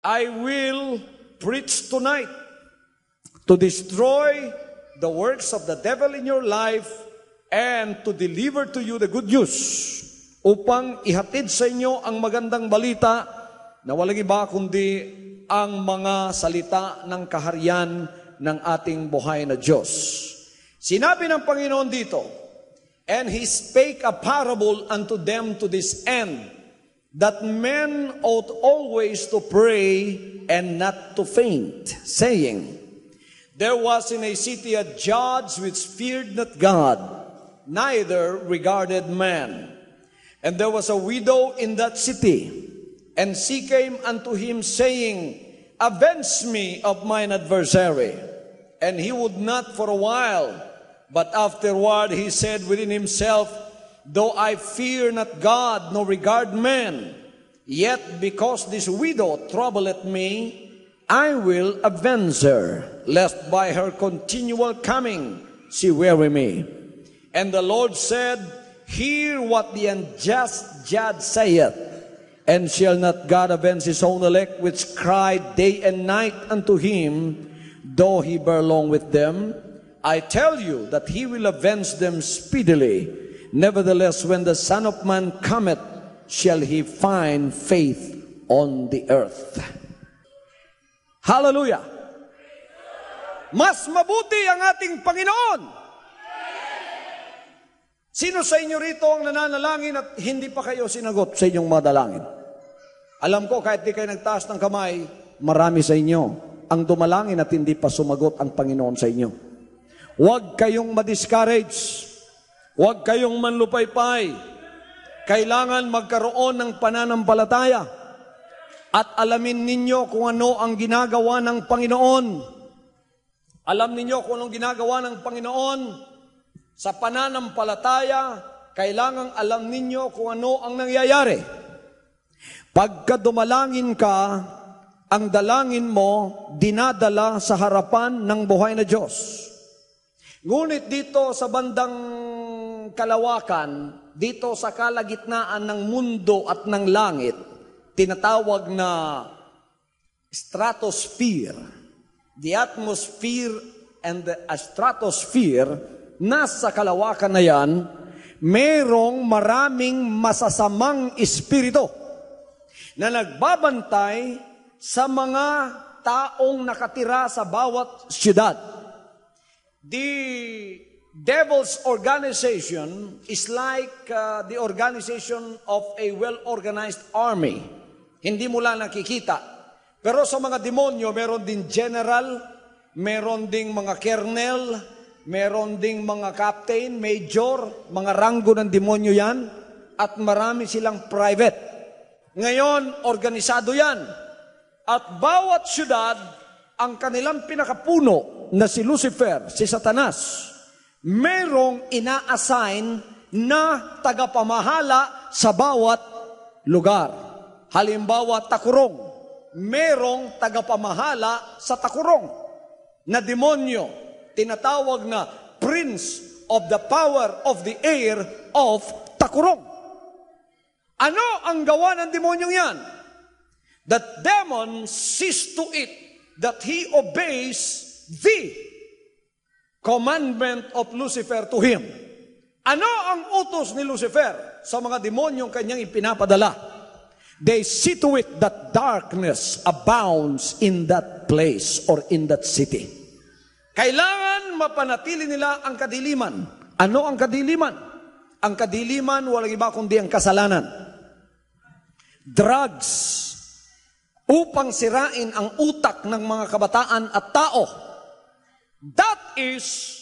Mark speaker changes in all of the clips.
Speaker 1: I will preach tonight to destroy the works of the devil in your life and to deliver to you the good news, upang ihatid sa inyo ang magandang balita na walang iba kundi ang mga salita ng kaharian ng ating buhay na Diyos. Sinabi ng Panginoon dito, and He spake a parable unto them to this end, that men ought always to pray and not to faint, saying, there was in a city a judge which feared not God, neither regarded man. And there was a widow in that city, and she came unto him, saying, avenge me of mine adversary. And he would not for a while, but afterward he said within himself, though I fear not God, nor regard man, yet because this widow troubleth me, I will avenge her, lest by her continual coming she weary me. And the Lord said, hear what the unjust judge saith, and shall not God avenge his own elect, which cry day and night unto him, though he bear long with them? I tell you that he will avenge them speedily. Nevertheless, when the Son of Man cometh, shall he find faith on the earth. Hallelujah! Mas mabuti ang ating Panginoon. Sino sa inyo rito ang nananalangin at hindi pa kayo sinagot sa inyong mga dalangin? Alam ko, kahit di kayo nagtaas ng kamay, marami sa inyo ang dumalangin at hindi pa sumagot ang Panginoon sa inyo. Huwag kayong ma-discourage. Huwag kayong manlupaypay. Kailangan magkaroon ng pananampalataya at alamin ninyo kung ano ang ginagawa ng Panginoon. Alam ninyo kung anong ginagawa ng Panginoon. Sa pananampalataya, kailangang alam ninyo kung ano ang nangyayari. Pagka dumalangin ka, ang dalangin mo dinadala sa harapan ng buhay na Diyos. Ngunit dito sa bandang kalawakan, dito sa kalagitnaan ng mundo at ng langit, tinatawag na stratosphere. The atmosphere and the stratosphere, nasa kalawakan na yan, merong maraming masasamang espiritu na nagbabantay sa mga taong nakatira sa bawat syudad. The devil's organization is like the organization of a well-organized army. Hindi mo lang nakikita. Pero sa mga demonyo, meron din general, meron ding mga colonel, meron ding mga captain, major, mga ranggo ng demonyo yan, at marami silang private. Ngayon, organisado yan. At bawat syudad, ang kanilang pinakapuno na si Lucifer, si Satanas, merong ina-assign na tagapamahala sa bawat lugar. Halimbawa, Takurong. Merong tagapamahala sa Takurong na demonyo, tinatawag na Prince of the Power of the Air of Takurong. Ano ang gawa ng demonyong yan? That demon sees to it that he obeys the commandment of Lucifer to him. Ano ang utos ni Lucifer sa mga demonyong kanyang ipinapadala? They see to it that darkness abounds in that place or in that city. Kailangan mapanatili nila ang kadiliman. Ano ang kadiliman? Ang kadiliman, walang iba kundi ang kasalanan. Drugs, upang sirain ang utak ng mga kabataan at tao. That is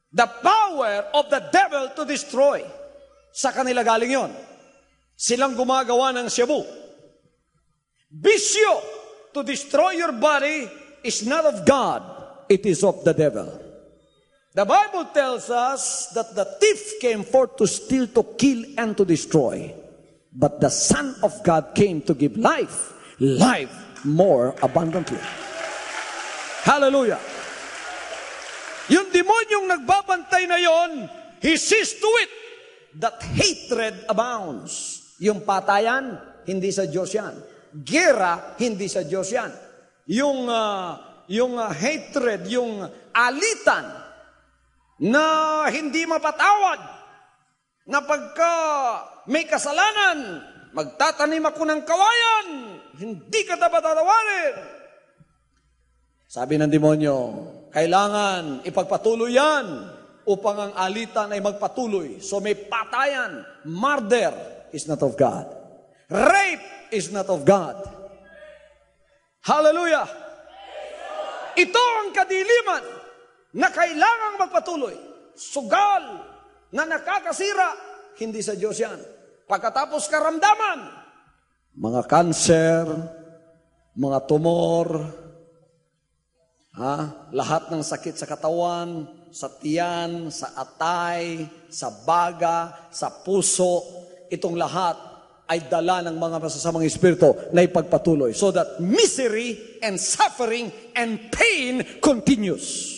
Speaker 1: the power of the devil to destroy. Sa kanila galing yon. Silang gumagawa ng shabu. Bisyo to destroy your body is not of God, it is of the devil. The Bible tells us that the thief came forth to steal, to kill, and to destroy. But the Son of God came to give life, life more abundantly. Hallelujah! Yung demonyong nagbabantay na yon, he sees to it that hatred abounds. Yung patayan, hindi sa Diyos yan. Gera, hindi sa Diyos yan. Yung hatred, yung alitan na hindi mapatawad, na pagka may kasalanan, magtatanim ako ng kawayan, hindi ka dapat tatawarin. Sabi ng demonyo, kailangan ipagpatuloy yan upang ang alitan ay magpatuloy. So may patayan. Murder is not of God. Rape is not of God. Hallelujah! Ito ang kadiliman na kailangang magpatuloy. Sugal na nakakasira, hindi sa Diyos yan. Pagkatapos karamdaman, mga kanser, mga tumor, lahat ng sakit sa katawan, sa tiyan, sa atay, sa baga, sa puso, itong lahat ay dala ng mga masasamang espiritu na ipagpatuloy so that misery and suffering and pain continues.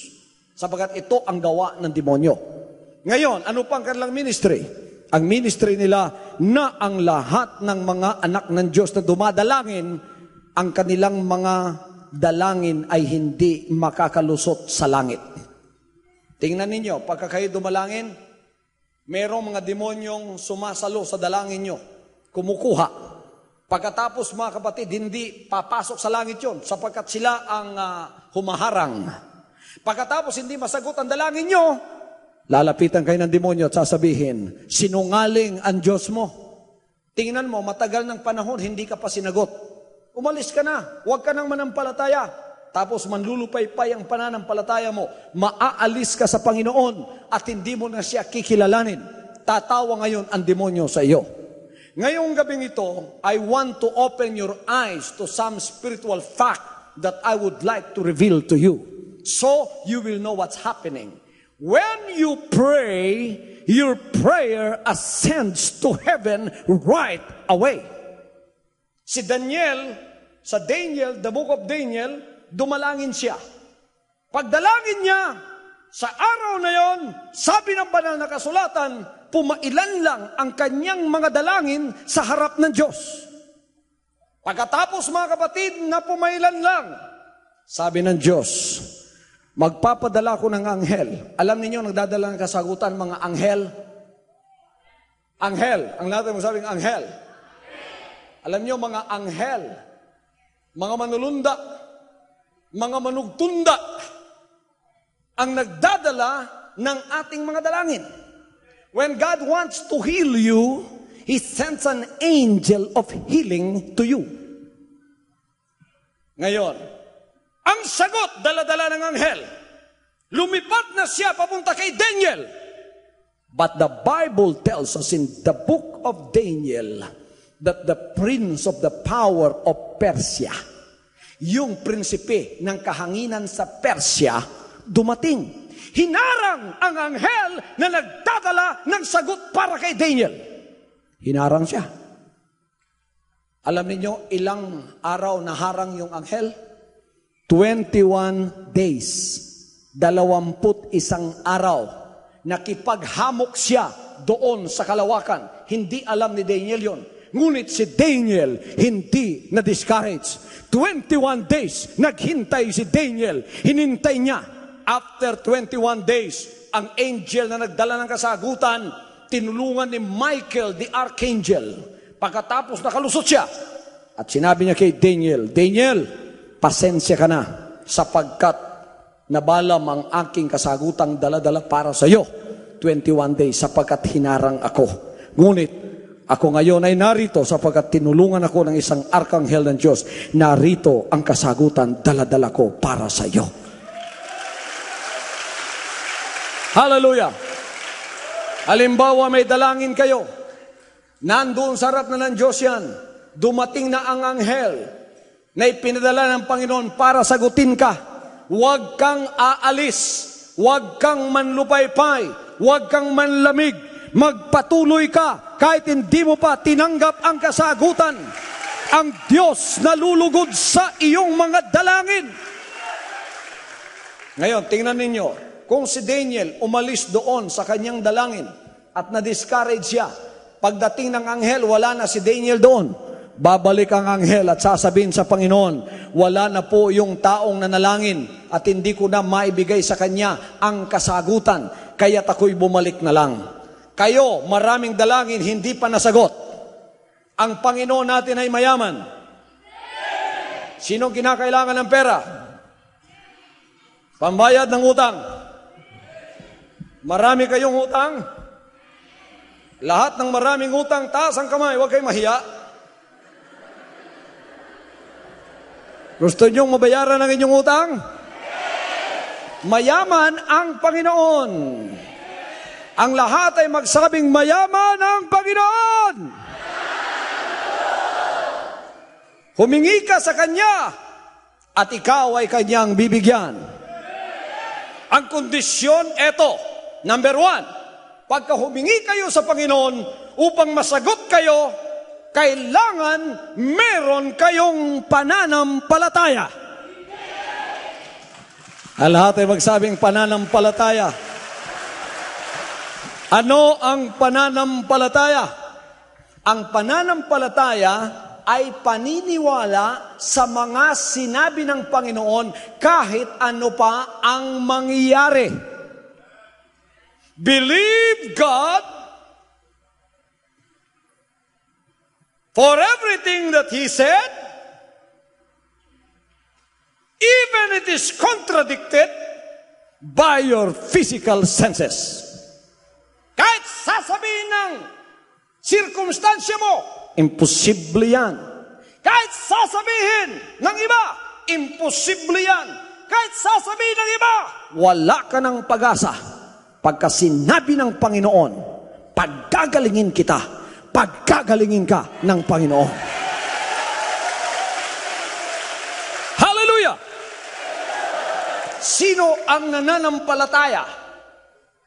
Speaker 1: Sapagat ito ang gawa ng demonyo. Ngayon, ano pang kanilang ministry? Ang ministry nila na ang lahat ng mga anak ng Diyos na dumadalangin, ang kanilang mga dalangin ay hindi makakalusot sa langit. Tingnan ninyo, pagka kayo dumalangin, merong mga demonyong sumasalo sa dalangin nyo, kumukuha. Pagkatapos mga kapatid, hindi papasok sa langit yon sapagkat sila ang humaharang. Pagkatapos hindi masagot ang dalangin nyo, lalapitan kayo ng demonyo at sasabihin, sinungaling ang Diyos mo. Tingnan mo, matagal ng panahon, hindi ka pa sinagot. Umalis ka na, huwag ka nang manampalataya. Tapos manlulupaypay ang pananampalataya mo, maaalis ka sa Panginoon at hindi mo na siya kikilalanin. Tatawa ngayon ang demonyo sa iyo. Ngayong gabing ito, I want to open your eyes to some spiritual fact that I would like to reveal to you. So you will know what's happening. When you pray, your prayer ascends to heaven right away. Si Daniel, sa Daniel, the book of Daniel, dumalangin siya. Pagdalangin niya, sa araw na yon, sabi ng banal na kasulatan, pumailan lang ang kanyang mga dalangin sa harap ng Diyos. Pagkatapos mga kapatid na pumailan lang, sabi ng Diyos, magpapadala ko ng anghel. Alam niyo nagdadala ng kasagutan mga anghel? Anghel. Ang natin mo sabing anghel. Alam niyo mga anghel, mga manulunda, mga manugtunda, ang nagdadala ng ating mga dalangin. When God wants to heal you, He sends an angel of healing to you. Ngayon, ang sagot, dala-dala ng anghel. Lumipat na siya papunta kay Daniel. But the Bible tells us in the book of Daniel that the prince of the power of Persia, yung prinsipe ng kahanginan sa Persia, dumating. Hinarang ang anghel na nagdadala ng sagot para kay Daniel. Hinarang siya. Alam niyo ilang araw naharang yung anghel? 21 days. 21 araw. Nakipaghamok siya doon sa kalawakan. Hindi alam ni Daniel yon. Ngunit si Daniel hindi na-discourage. 21 days, naghintay si Daniel. Hinintay niya. After 21 days, ang angel na nagdala ng kasagutan, tinulungan ni Michael, the archangel. Pagkatapos nakalusot siya, at sinabi niya kay Daniel, Daniel, pasensya ka na, sapagkat nabalam ang aking kasagutang dala-dala para sa iyo. 21 days, sapagkat hinarang ako. Ngunit, ako ngayon ay narito sapagkat tinulungan ako ng isang arkanghel ng Diyos. Narito ang kasagutan, dala-dala ko para sa iyo. Hallelujah! Halimbawa may dalangin kayo. Nandoon sa harap na ng Diyos yan. Dumating na ang anghel na ipinadala ng Panginoon para sagutin ka. Huwag kang aalis. Huwag kang manlupaypay. Huwag kang manlamig. Magpatuloy ka kahit hindi mo pa tinanggap ang kasagutan. Ang Diyos nalulugod sa iyong mga dalangin. Ngayon, tingnan ninyo. Kung si Daniel umalis doon sa kanyang dalangin at na-discourage siya, pagdating ng anghel, wala na si Daniel doon. babalik ang anghel at sasabihin sa Panginoon, wala na po yung taong nanalangin at hindi ko na maibigay sa kanya ang kasagutan, kaya't ako'y bumalik na lang. Kayo, maraming dalangin, hindi pa nasagot. Ang Panginoon natin ay mayaman. Sinong kinakailangan ng pera? Pambayad ng utang. Marami kayong utang? Lahat ng maraming utang, taas ang kamay, huwag kayong mahiya. Gusto niyong mabayaran ang inyong utang? Mayaman ang Panginoon. Ang lahat ay magsabing, mayaman ang Panginoon. Humingi ka sa Kanya at ikaw ay Kanyang bibigyan. Ang kondisyon, eto, number 1, pagka humingi kayo sa Panginoon upang masagot kayo, kailangan meron kayong pananampalataya. Ang lahat ay magsabing pananampalataya. Ano ang pananampalataya? Ang pananampalataya ay paniniwala sa mga sinabi ng Panginoon kahit ano pa ang mangyayari. Believe God for everything that He said, even it is contradicted by your physical senses. Kahit sasabihin ng sirkumstansya mo, imposible yan. Kahit sasabihin ng iba, imposible yan. Kahit sasabihin ng iba, wala ka ng pag-asa. Pagka sinabi ng Panginoon, paggagalingin kita, paggagalingin ka ng Panginoon. Hallelujah! Sino ang nananampalataya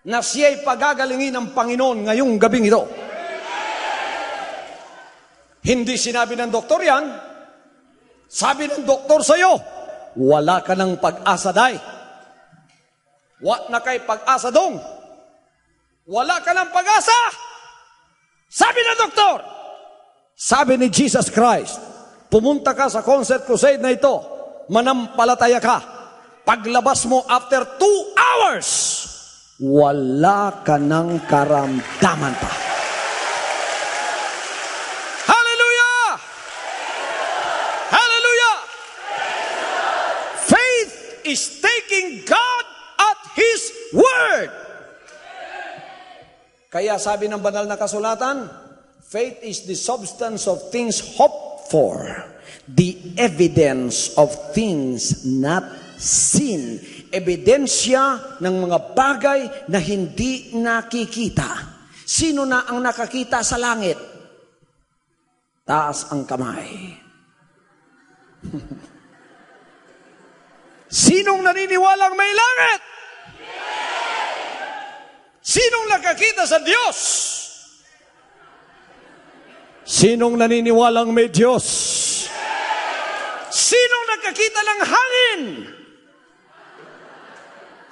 Speaker 1: na siya'y pagagalingin ng Panginoon ngayong gabing ito? Hindi sinabi ng doktor yan. Sabi ng doktor sa'yo, wala ka ng pag-asa, day. Wa na kay pag-asa dong. Wala ka ng pag-asa. Sabi ng doktor. Sabi ni Jesus Christ, pumunta ka sa concert crusade na ito, manampalataya ka. Paglabas mo after 2 hours, wala ka ng karamdaman pa. Is taking God at His Word. Kaya sabi ng banal na kasulatan, faith is the substance of things hoped for, the evidence of things not seen. Ebidensya ng mga bagay na hindi nakikita. Sino na ang nakakita sa langit? Taas ang kamay. Sinong naniniwalang may langit? Sinong nakakita sa Diyos? Sinong naniniwalang may Diyos? Sinong nakakita ng hangin?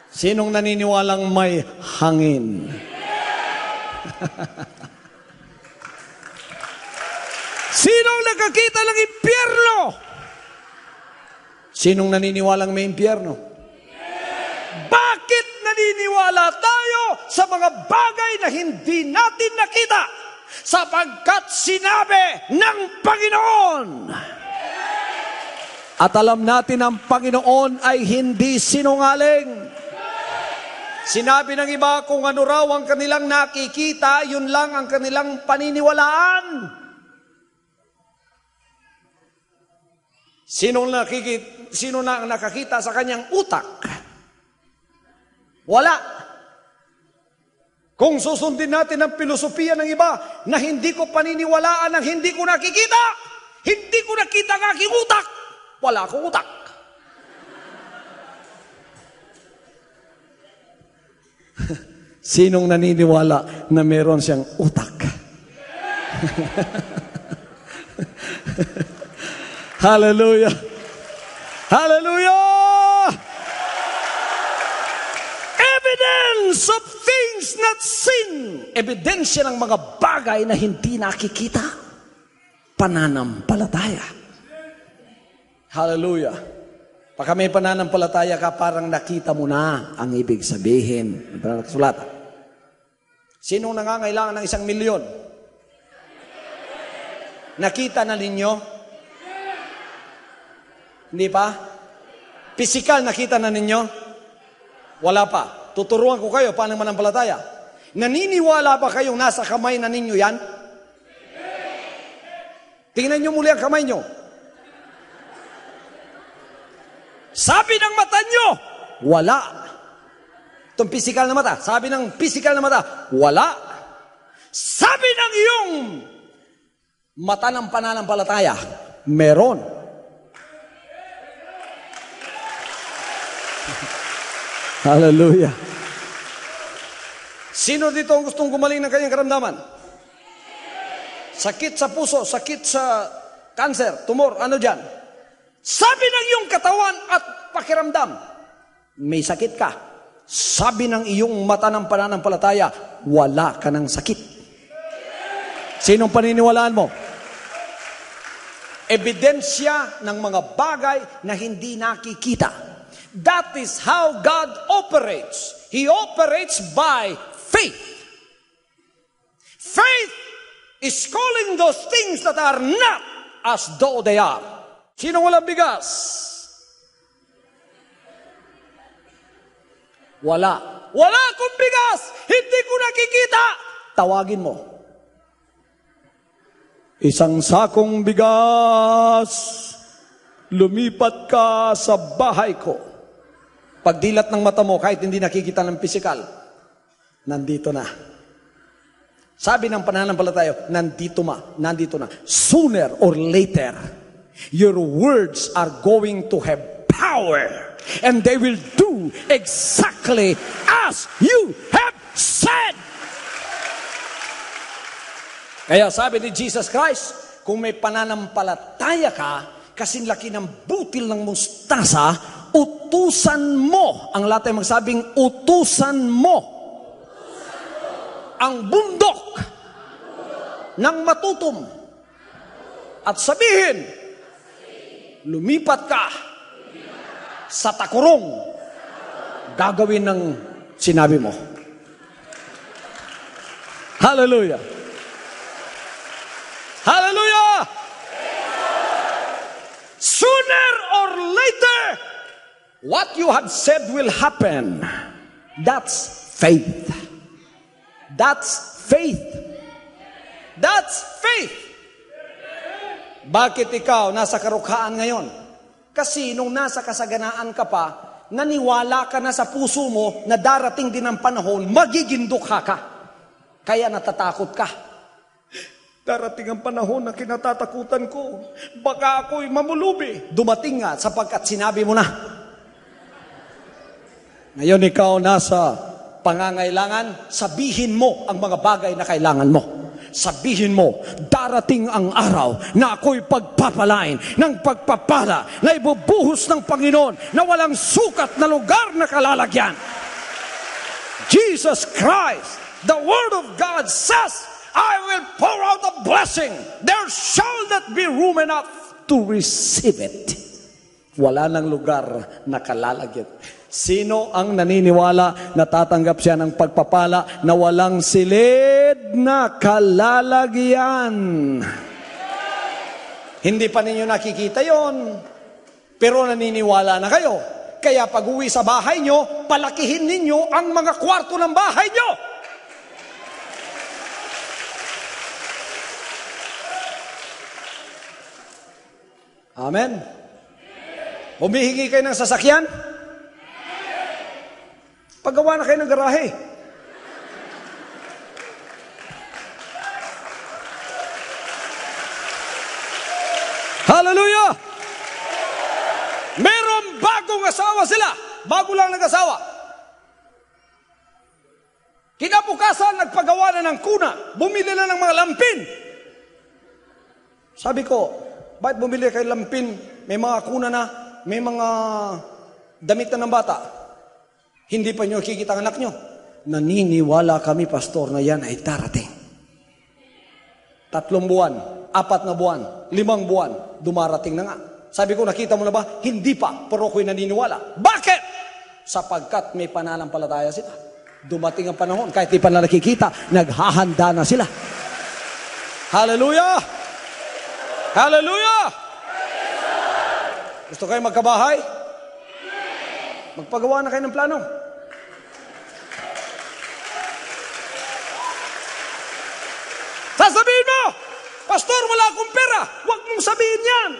Speaker 1: Sinong naniniwalang may hangin? Sinong nakakita ng impyerno? Sinong naniniwalang may impyerno? Bakit naniniwala tayo sa mga bagay na hindi natin nakita? Sapagkat sinabi ng Panginoon. At alam natin ang Panginoon ay hindi sinungaling. Sinabi ng iba kung ano raw ang kanilang nakikita, yun lang ang kanilang paniniwalaan. Sino na ang nakakita sa kanyang utak? Wala. Kung susundin natin ang filosofiya ng iba na hindi ko paniniwalaan ang hindi ko nakikita, hindi ko nakita ang aking utak, wala akong utak. Sinong naniniwala na meron siyang utak? Hallelujah! Hallelujah! Evidence of things not seen. Ebidensya ng mga bagay na hindi nakikita. pananampalataya. Hallelujah. Pagka may pananampalataya ka, parang nakita mo na ang ibig sabihin. Parang nakasulatan. Sinong nangangailangan ng 1,000,000? Nakita na ninyo? Hindi pa? Pisikal nakita na ninyo? Wala pa. Tuturuan ko kayo paano manampalataya. Naniniwala ba kayong nasa kamay na ninyo yan? Tingnan nyo muli ang kamay nyo. Sabi ng mata nyo, wala. Itong physical na mata. Sabi ng physical na mata, wala. Sabi ng iyong mata ng pananampalataya, meron. Hallelujah. Sino dito ang gustong gumaling ng kanyang karamdaman? Sakit sa puso, sakit sa cancer, tumor, ano dyan? Sabi ng iyong katawan at pakiramdam, may sakit ka. Sabi ng iyong mata ng pananampalataya, wala ka ng sakit. Sinong paniniwalaan mo? Ebidensya ng mga bagay na hindi nakikita. That is how God operates. He operates by faith. Faith is calling those things that are not as though they are. Sino walang bigas? Wala. Wala akong bigas! Hindi ko nakikita! Tawagin mo. Isang sakong bigas, lumipat ka sa bahay ko. Pagdilat ng mata mo, kahit hindi nakikita ng pisikal, nandito na. Sabi ng pananampalataya, nandito na. Sooner or later, your words are going to have power, and they will do exactly as you have said. Kaya sabi ni Jesus Christ, kung may pananampalataya ka, kasing laki ng butil ng mustasa, utusan mo, ang lahat ay magsabing, utusan mo ang bundok ng matutom at sabihin, lumipat ka sa takurong, gagawin ng sinabi mo. Hallelujah! Hallelujah! Sooner or later, what you have said will happen. That's faith. That's faith. That's faith. Bakit ikaw nasa karukhaan ngayon? Kasi nung nasa kasaganaan ka pa, naniwala ka na sa puso mo na darating din ang panahon, magiging dukha ka. Kaya natatakot ka. Darating ang panahon na kinatatakutan ko. Baka ako'y mamulubi. Dumating nga sapagkat sinabi mo na. Ngayon ikaw nasa pangangailangan, sabihin mo ang mga bagay na kailangan mo. Sabihin mo, darating ang araw na ako'y pagpapalain ng pagpapala na ibubuhos ng Panginoon na walang sukat na lugar na kalalagyan. Jesus Christ, the Word of God says, I will pour out a blessing. There shall not be room enough to receive it. Wala nang lugar na kalalagyan. Sino ang naniniwala na tatanggap siya ng pagpapala na walang silid na kalalagyan? Hindi pa ninyo nakikita yon, pero naniniwala na kayo. Kaya pag uwi sa bahay nyo, palakihin ninyo ang mga kwarto ng bahay nyo. Amen. Humihingi kayo ng sasakyan? Paggawa na kayo ng garahe. Hallelujah! Merong bagong asawa sila. Bago lang nag-asawa. Kinabukasan, nagpagawa na ng kuna. Bumili na ng mga lampin. Sabi ko, bakit bumili kayo lampin? May mga kuna na, may mga damit na ng bata. Hindi pa nyo kikita ang anak nyo. Naniniwala kami, pastor, na yan ay darating. 3 buwan, 4 na buwan, 5 buwan, dumarating na nga. Sabi ko, nakita mo na ba? Hindi pa, pero ako'y naniniwala. Bakit? Sapagkat may pananampalataya sila. Dumating ang panahon, kahit di pa na nakikita, naghahanda na sila. Hallelujah! Hallelujah! Gusto kayo magkabahay? Magpagawa na kayo ng plano. Sasabihin mo, Pastor, wala akong pera. Huwag mong sabihin yan.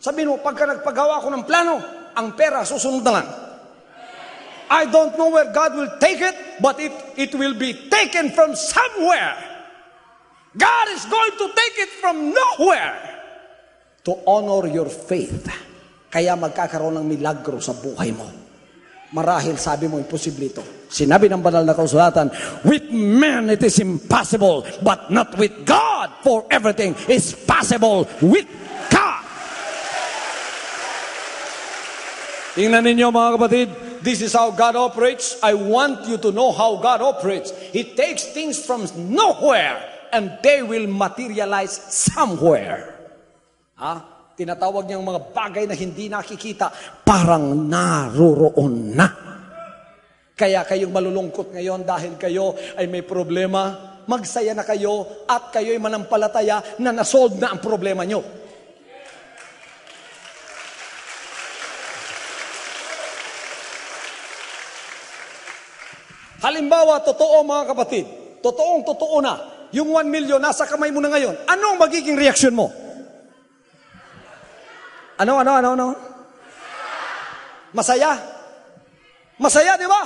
Speaker 1: Sabihin mo, pagka nagpagawa ko ng plano, ang pera susunod na lang. I don't know where God will take it, but it will be taken from somewhere. God is going to take it from nowhere to honor your faith. Kaya magkakaroon ng milagro sa buhay mo. Marahil sabi mo, imposible ito. Sinabi ng banal na kasulatan, with man it is impossible, but not with God, for everything is possible with God. Tingnan ninyo mga kapatid, this is how God operates. I want you to know how God operates. He takes things from nowhere and they will materialize somewhere. Tinatawag niyang mga bagay na hindi nakikita, parang naroroon na. Kaya kayong malulungkot ngayon dahil kayo ay may problema, magsaya na kayo at kayo'y manampalataya na nasolve na ang problema nyo. Halimbawa, totoo mga kapatid, totoo na, yung 1 million nasa kamay mo na ngayon, anong magiging reaksyon mo? Ano? Masaya? Masaya, di ba?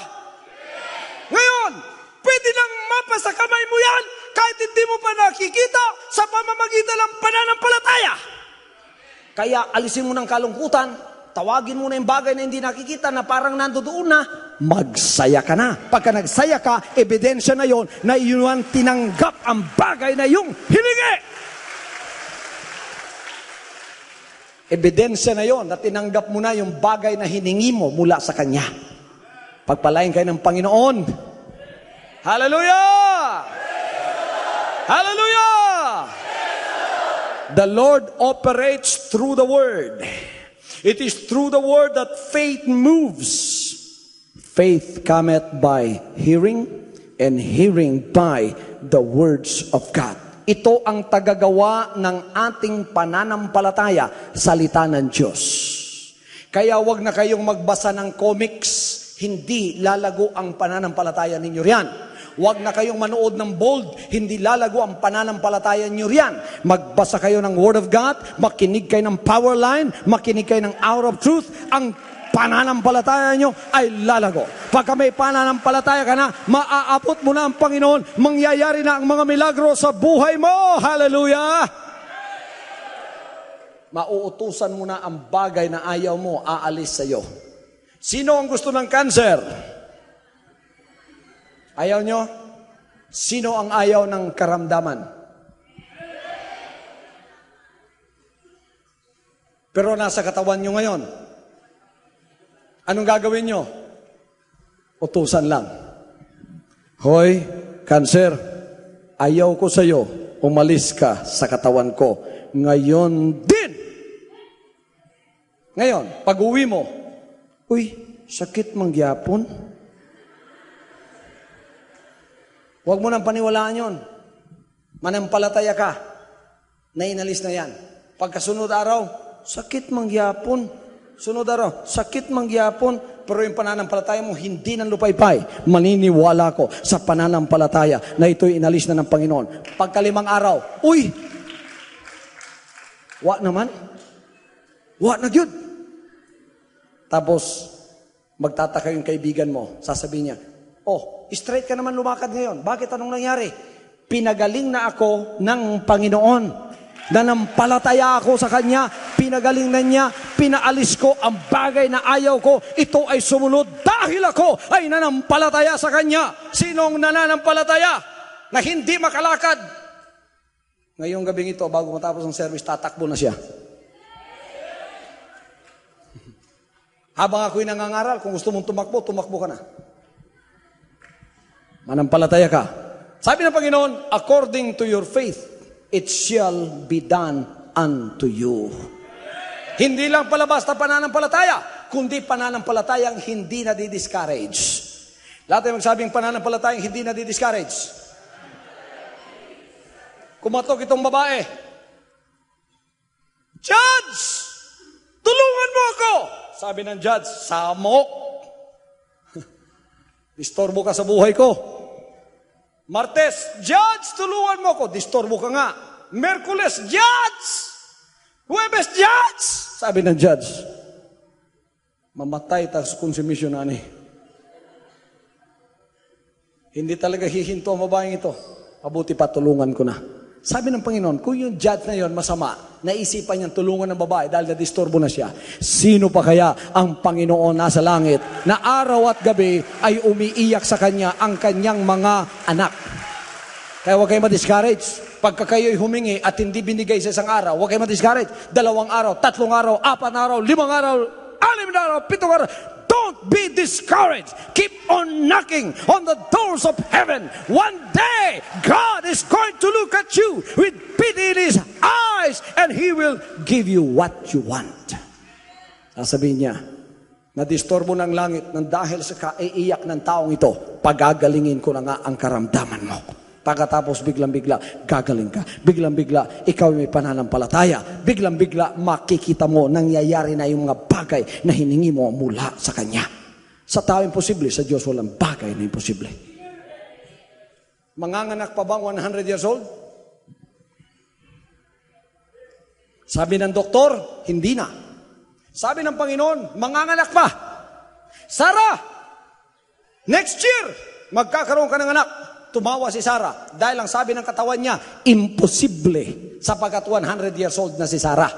Speaker 1: Ngayon, pwede nang mapa sa kamay mo yan kahit hindi mo pa nakikita sa pamamagitan ng pananampalataya. Kaya alisin mo ng kalungkutan, tawagin mo na yung bagay na hindi nakikita na parang nandoon na, magsaya ka na. Pagka nagsaya ka, ebidensya na yon na iyon tinanggap ang bagay na yung hiningi. Ebidensya na yon na tinanggap mo na yung bagay na hiningi mo mula sa Kanya. Pagpalain kayo ng Panginoon. Hallelujah! Hallelujah! The Lord operates through the Word. It is through the Word that faith moves. Faith cometh by hearing, and hearing by the words of God. Ito ang tagagawa ng ating pananampalataya, salita ng Diyos. Kaya wag na kayong magbasa ng comics, hindi lalago ang pananampalataya ninyo riyan. Wag na kayong manood ng bold, hindi lalago ang pananampalataya ninyo riyan. Magbasa kayo ng Word of God, makinig kayo ng power line, makinig kayo ng hour of truth, ang pananampalataya nyo ay lalago. Pagka may pananampalataya ka na, maaabot mo na ang Panginoon, mangyayari na ang mga milagro sa buhay mo. Hallelujah! Mauutusan mo na ang bagay na ayaw mo, aalis sa iyo. Sino ang gusto ng cancer? Ayaw nyo? Sino ang ayaw ng karamdaman? Pero nasa katawan nyo ngayon. Anong gagawin nyo? Utusan lang. Hoy, cancer, ayaw ko sa iyo, umalis ka sa katawan ko. Ngayon din. Ngayon, pag-uwi mo, uy, sakit mangyapon. Huwag mo nang paniwalaan yon. Manampalataya ka, na inalis na yan. Pagkasunod araw, sakit mangyapon. Sunod araw, sakit mangyapon. Pero yung pananampalataya mo, hindi nang lupaypay. Maniniwala ko sa pananampalataya na ito'y inalis na ng Panginoon. Pagkalimang araw, uy, wa naman. Wa na yun. Tapos, magtataka yung kaibigan mo. Sasabihin niya, oh, straight ka naman lumakad ngayon. Bakit? Anong nangyari? Pinagaling na ako ng Panginoon. Nanampalataya ako sa Kanya. Pinagaling na niya. Pinaalis ko ang bagay na ayaw ko. Ito ay sumunod dahil ako ay nanampalataya sa Kanya. Sinong nananampalataya na hindi makalakad? Ngayong gabing ito, bago matapos ang service, tatakbo na siya. Habang ako'y nangangaral, kung gusto mong tumakbo, tumakbo ka na. Manampalataya ka. Sabi ng Panginoon, according to your faith,
Speaker 2: it shall be done unto you.
Speaker 1: Hindi lang pala basta pananampalataya,
Speaker 2: Kundi pananampalatayang hindi nadi-discourage.
Speaker 1: lahat ay magsabing pananampalatayang hindi nadi-discourage. Kumatok itong babae. Judge! Tulungan mo ako! Sabi ng judge, samok. Disturbo ka sa buhay ko. Martes, Judge, tulungan mo ako. Disturbo ka nga. Merkules, Judge! Huwebes, Judge! Sabi ng judge, mamatay tayo sa konsumisyon na ni. Hindi talaga hihinto ang babaeng ito. Mabuti pa, tulungan ko na. Sabi ng Panginoon, kung yung judge na yon masama, naisipan niyang tulungan ng babae dahil na-disturbo na siya, sino pa kaya ang Panginoon nasa langit na araw at gabi ay umiiyak sa kanya ang kanyang mga anak? Kaya huwag kayo ma-discourage. Pagka kayo'y humingi at hindi binigay sa isang araw, huwag kayo ma-discourage. 2 araw, 3 araw, 4 araw, 5 araw, 6 araw, 7 araw. Don't be discouraged. Keep on knocking on the doors of heaven. One day, God is going to look at you with pity in His eyes and He will give you what you want. Sasabihin niya, nadisturbo ng langit nang dahil sa kaiiyak ng taong ito, pagagalingin ko na nga ang karamdaman mo. Pagkatapos biglang-bigla, gagaling ka. Biglang-bigla, ikaw may pananampalataya. Biglang-bigla, makikita mo, nangyayari na yung mga bagay na hiningi mo mula sa Kanya. Sa tao imposible, sa Diyos walang bagay na imposible. Manganganak pa bang 100 years old? Sabi ng doktor, hindi na. Sabi ng Panginoon, manganganak pa. Sarah, next year, magkakaroon ka ng anak. Tumawa si Sarah dahil ang sabi ng katawan niya, imposible sapagkat 100 years old na si Sarah.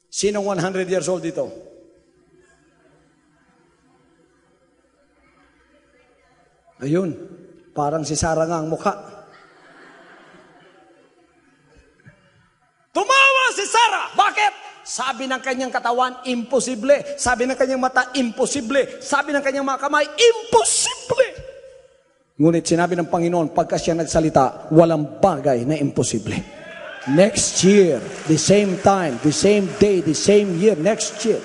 Speaker 1: Sinong 100 years old dito? Ayun, parang si Sarah nga ang mukha. Tumawa si Sarah! Bakit? Sabi ng kanyang katawan, imposible. Sabi ng kanyang mata, imposible. Sabi ng kanyang mga kamay, imposible. Ngunit sinabi ng Panginoon, pagka siya nagsalita, walang bagay na imposible. Next year, the same time, the same day, the same year, next year.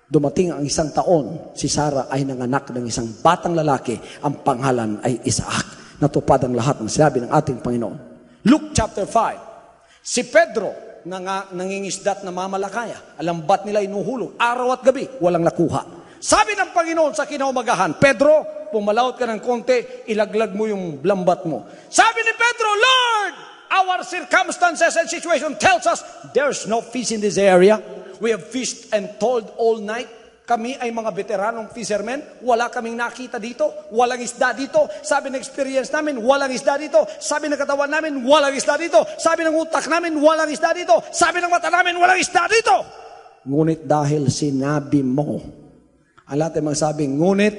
Speaker 1: Dumating ang isang taon, si Sarah ay nanganak ng isang batang lalaki. Ang pangalan ay Isaac. Natupad ang lahat ng sinabi ng ating Panginoon. Luke chapter 5. Si Pedro, nangingisdat na mamalakaya, alambat nila inuhulog, araw at gabi, walang nakuha. Sabi ng Panginoon sa kinaumagahan, Pedro, pumalaot ka ng konti, ilaglag mo yung lambat mo. Sabi ni Pedro, Lord, our circumstances and situation tells us there's no fish in this area. We have fished and toiled all night. Kami ay mga veteranong fishermen, wala kaming nakita dito, walang isda dito. Sabi ng experience namin, walang isda dito. Sabi ng katawan namin, walang isda dito. Sabi ng utak namin, walang isda dito. Sabi ng mata namin, walang isda dito. Ngunit dahil sinabi mo, ang lahat ay magsabing, ngunit,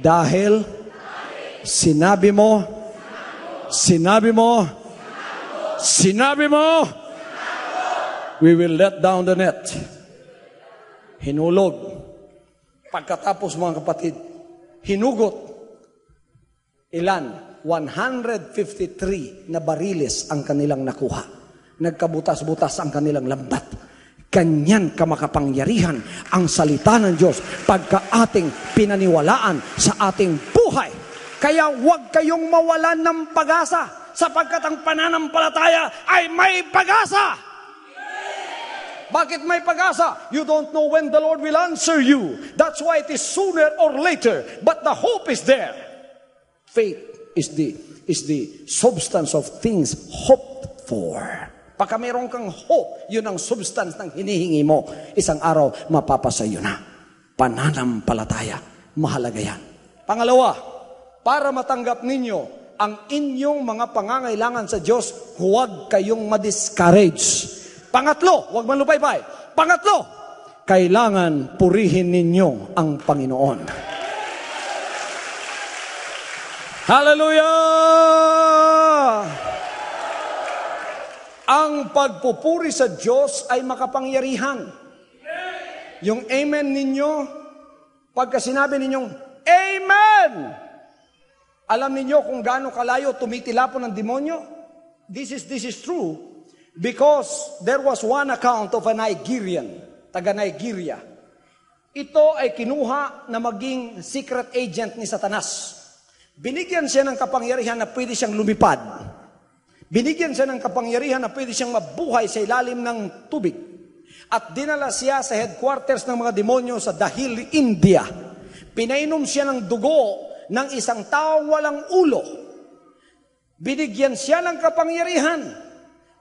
Speaker 1: dahil, sinabi mo, sinabi mo, sinabi mo, we will let down the net. Hinulog. Pagkatapos mga kapatid, hinugot. Ilan? 153 na bariles ang kanilang nakuha. Nagkabutas-butas ang kanilang lambat. Ganyan kamakapangyarihan ang salita ng Diyos pagka ating pinaniwalaan sa ating buhay. Kaya huwag kayong mawalan ng pag-asa sapagkat ang pananampalataya ay may pag-asa. Bakit may pag-asa? You don't know when the Lord will answer you. That's why it is sooner or later. But the hope is there. Faith is the substance of things hoped for. Pagka mayroon kang hope, yun ang substance ng hinihingi mo. Isang araw, mapapasayo na. Pananampalataya. Mahalaga yan. Pangalawa, para matanggap ninyo ang inyong mga pangangailangan sa Diyos, huwag kayong ma-discourage. Pangatlo, huwag manlupay-pay. Pangatlo, kailangan purihin ninyo ang Panginoon. Hallelujah! Ang pagpupuri sa Diyos ay makapangyarihan. Yung amen ninyo, pagka sinabi ninyong, Amen!
Speaker 2: Alam ninyo kung gaano kalayo tumitilapon ng demonyo? This is true because there was one account of a Nigerian, taga Nigeria. Ito ay kinuha na maging secret agent ni Satanas. Binigyan siya ng kapangyarihan na pwede siyang lumipad. Binigyan siya ng kapangyarihan na pwede siyang mabuhay sa ilalim ng tubig. At dinala siya sa headquarters ng mga demonyo sa Dahil, India. Pinainom siya ng dugo ng isang taong walang ulo. Binigyan siya ng kapangyarihan.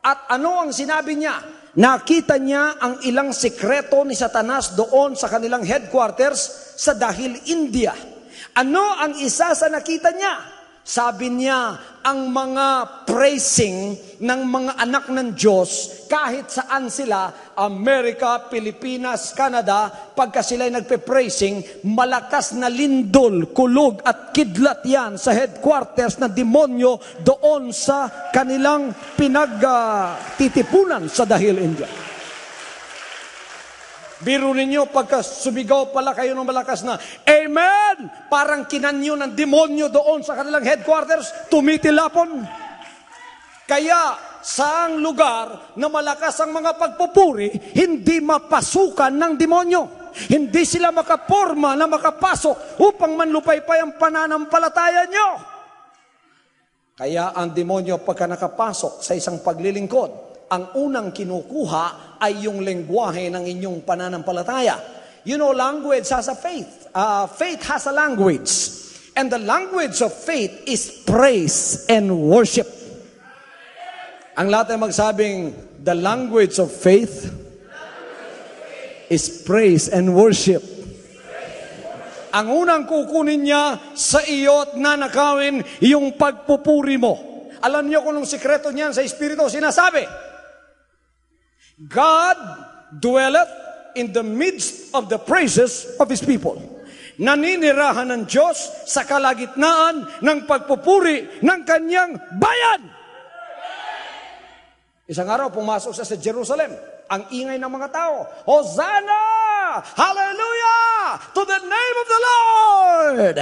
Speaker 2: At ano ang sinabi niya? Nakita niya ang ilang sekreto ni Satanas doon sa kanilang headquarters sa Dahil, India. Ano ang isa sa nakita niya? Sabi niya, ang mga praising ng mga anak ng Diyos, kahit saan sila, Amerika, Pilipinas, Canada, pagka sila'y nagpe-praising, malakas na lindol, kulog at kidlat yan sa headquarters ng demonyo doon sa kanilang pinagtitipunan sa Dahil, India. Biro ninyo, pagka sumigaw pala kayo ng malakas na, Amen! Parang kinanyo ng demonyo doon sa kanilang headquarters, tumitilapon. Kaya, sa ang lugar na malakas ang mga pagpupuri, hindi mapasukan ng demonyo. Hindi sila makaporma na makapasok upang manlupaypay ang pananampalataya nyo. Kaya ang demonyo pagka nakapasok sa isang paglilingkod, ang unang kinukuha ay yung lengguwahe ng inyong pananampalataya. You know, language has a faith. Faith has a language. And the language of faith is praise and worship. Ang lahat ay magsabing, the language of faith is praise and worship. Ang unang kukunin niya sa iyo at nanakawin yung pagpupuri mo. Alam niyo kung anong sikreto niyan sa Espiritu sinasabi? God dwelleth in the midst of the praises of His people. Naninirahan ng Diyos sa kalagitnaan ng pagpupuri ng kanyang bayan. Isang araw, pumasok siya sa Jerusalem. Ang ingay ng mga tao, Hosanna! Hallelujah! To the name of the Lord!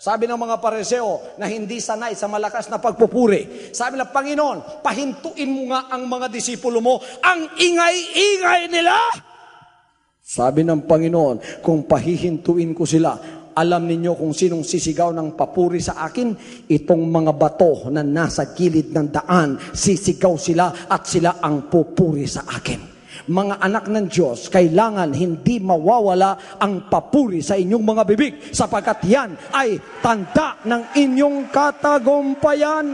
Speaker 2: Sabi ng mga Pariseo na hindi sanay sa malakas na pagpupuri. Sabi ng Panginoon, pahintuin mo nga ang mga disipulo mo. Ang ingay-ingay nila. Sabi ng Panginoon, kung pahihintuin ko sila, alam ninyo kung sinong sisigaw ng papuri sa akin? Itong mga bato na nasa gilid ng daan, sisigaw sila at sila ang pupuri sa akin. Mga anak ng Diyos, kailangan hindi mawawala ang papuri sa inyong mga bibig sapagkat yan ay tanda ng inyong katagumpayan.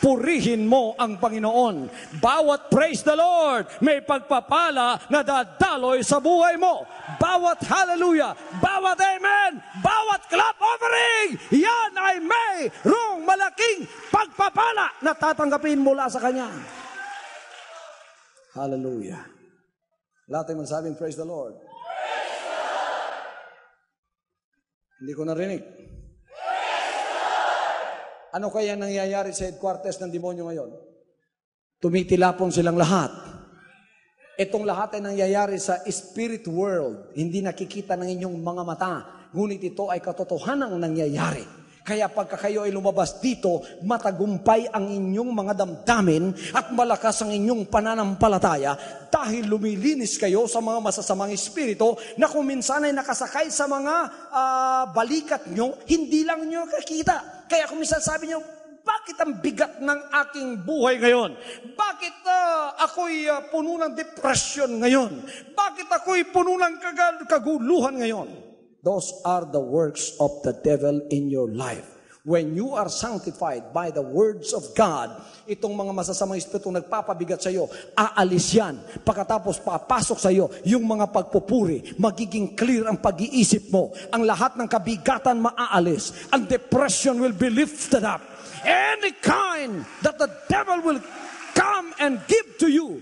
Speaker 2: Purihin mo ang Panginoon. Bawat praise the Lord, may pagpapala na dadaloy sa buhay mo. Bawat hallelujah, bawat amen, bawat clap offering, yan ay mayroong malaking pagpapala na tatanggapin mula sa Kanya. Hallelujah. Lahat ay magsabing, praise the Lord. Praise the Lord. Hindi ko narinig. Praise the Lord. Ano kaya nangyayari sa headquarters ng demonyo ngayon? Tumitilapon silang lahat. Itong lahat ay nangyayari sa spirit world. Hindi nakikita ng inyong mga mata. Ngunit ito ay katotohanang nangyayari. Kaya pagka kayo ay lumabas dito, matagumpay ang inyong mga damdamin at malakas ang inyong pananampalataya dahil lumilinis kayo sa mga masasamang espiritu na kung minsan ay nakasakay sa mga balikat nyo, hindi lang nyo nakakita. Kaya kung minsan sabi nyo, bakit ang bigat ng aking buhay ngayon? Bakit ako'y puno ng depression ngayon? Bakit ako'y puno ng kaguluhan ngayon? Those are the works of the devil in your life. When you are sanctified by the words of God, itong mga masasamang espiritu nagpapabigat sa iyo, aalis yan. Pagkatapos papasok sa iyo, yung mga pagpupuri, magiging clear ang pag-iisip mo. Ang lahat ng kabigatan maaalis. Ang depression will be lifted up. Any kind that the devil will come and give to you